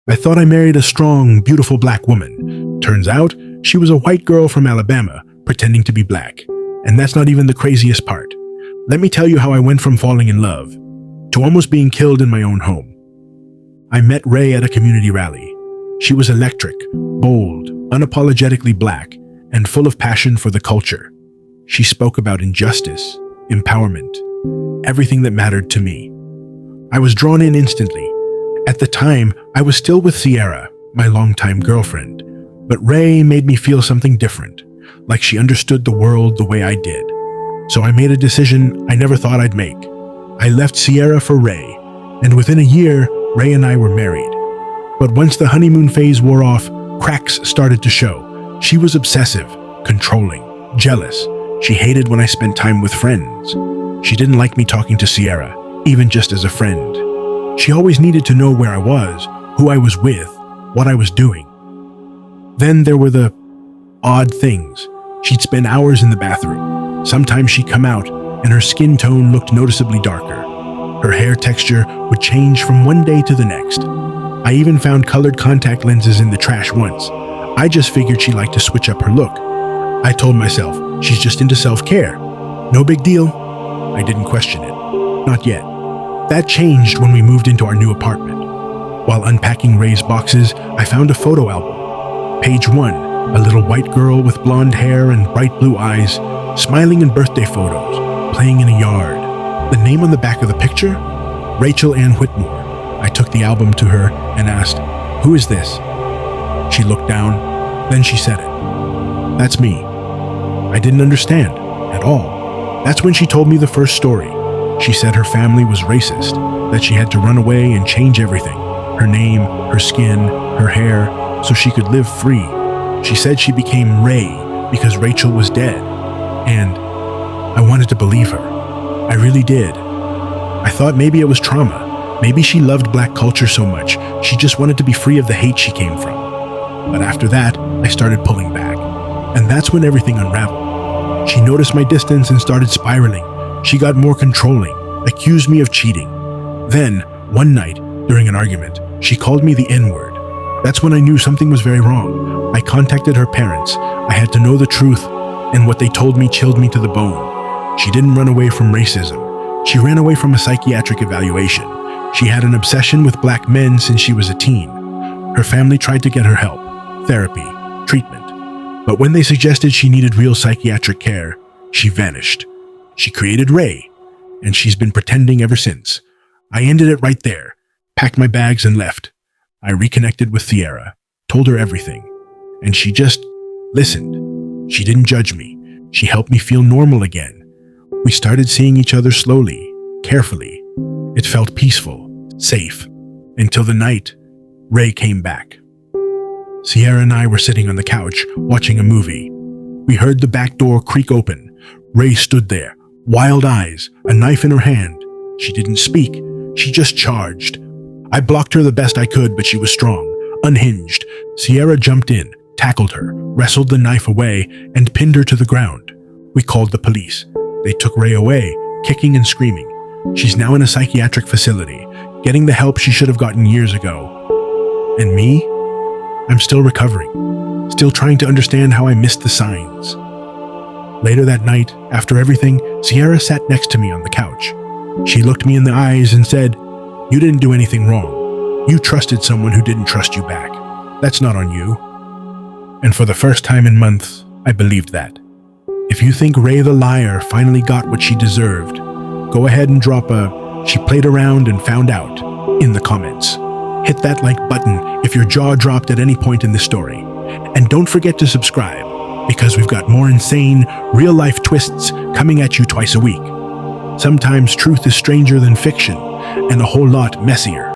I thought I married a strong, beautiful black woman. Turns out, she was a white girl from Alabama, pretending to be black. And that's not even the craziest part. Let me tell you how I went from falling in love to almost being killed in my own home. I met Ray at a community rally. She was electric, bold, unapologetically black, and full of passion for the culture. She spoke about injustice, empowerment, everything that mattered to me. I was drawn in instantly. At the time, I was still with Sierra, my longtime girlfriend, but Ray made me feel something different, like she understood the world the way I did. So I made a decision I never thought I'd make. I left Sierra for Ray, and within a year, Ray and I were married. But once the honeymoon phase wore off, cracks started to show. She was obsessive, controlling, jealous. She hated when I spent time with friends. She didn't like me talking to Sierra, even just as a friend. She always needed to know where I was, who I was with, what I was doing. Then there were the odd things. She'd spend hours in the bathroom. Sometimes she'd come out, and her skin tone looked noticeably darker. Her hair texture would change from one day to the next. I even found colored contact lenses in the trash once. I just figured she liked to switch up her look. I told myself, she's just into self-care. No big deal. I didn't question it. Not yet. That changed when we moved into our new apartment. While unpacking Ray's boxes, I found a photo album. Page 1, a little white girl with blonde hair and bright blue eyes, smiling in birthday photos, playing in a yard. The name on the back of the picture? Rachel Ann Whitmore. I took the album to her and asked, "Who is this?" She looked down, then she said it. "That's me." I didn't understand at all. That's when she told me the first story. She said her family was racist, that she had to run away and change everything, her name, her skin, her hair, so she could live free. She said she became Ray because Rachel was dead, and I wanted to believe her. I really did. I thought maybe it was trauma. Maybe she loved black culture so much, she just wanted to be free of the hate she came from. But after that, I started pulling back, and that's when everything unraveled. She noticed my distance and started spiraling. She got more controlling, accused me of cheating. Then, one night, during an argument, she called me the N-word. That's when I knew something was very wrong. I contacted her parents. I had to know the truth, and what they told me chilled me to the bone. She didn't run away from racism. She ran away from a psychiatric evaluation. She had an obsession with black men since she was a teen. Her family tried to get her help, therapy, treatment. But when they suggested she needed real psychiatric care, she vanished. She created Ray, and she's been pretending ever since. I ended it right there, packed my bags and left. I reconnected with Sierra, told her everything, and she just listened. She didn't judge me. She helped me feel normal again. We started seeing each other slowly, carefully. It felt peaceful, safe, until the night Ray came back. Sierra and I were sitting on the couch, watching a movie. We heard the back door creak open. Ray stood there, wild eyes, a knife in her hand. She didn't speak. She just charged. I blocked her the best I could, but she was strong, unhinged. Sierra jumped in, tackled her, wrestled the knife away, and pinned her to the ground. We called the police. They took Ray away, kicking and screaming. She's now in a psychiatric facility, getting the help she should have gotten years ago. And me? I'm still recovering, still trying to understand how I missed the signs. Later that night, after everything, Sierra sat next to me on the couch. She looked me in the eyes and said, "You didn't do anything wrong. You trusted someone who didn't trust you back. That's not on you." And for the first time in months, I believed that. If you think Ray the liar finally got what she deserved, go ahead and drop a "she played around and found out" in the comments. Hit that like button if your jaw dropped at any point in the story. And don't forget to subscribe, because we've got more insane, real-life twists coming at you twice a week. Sometimes truth is stranger than fiction, and a whole lot messier.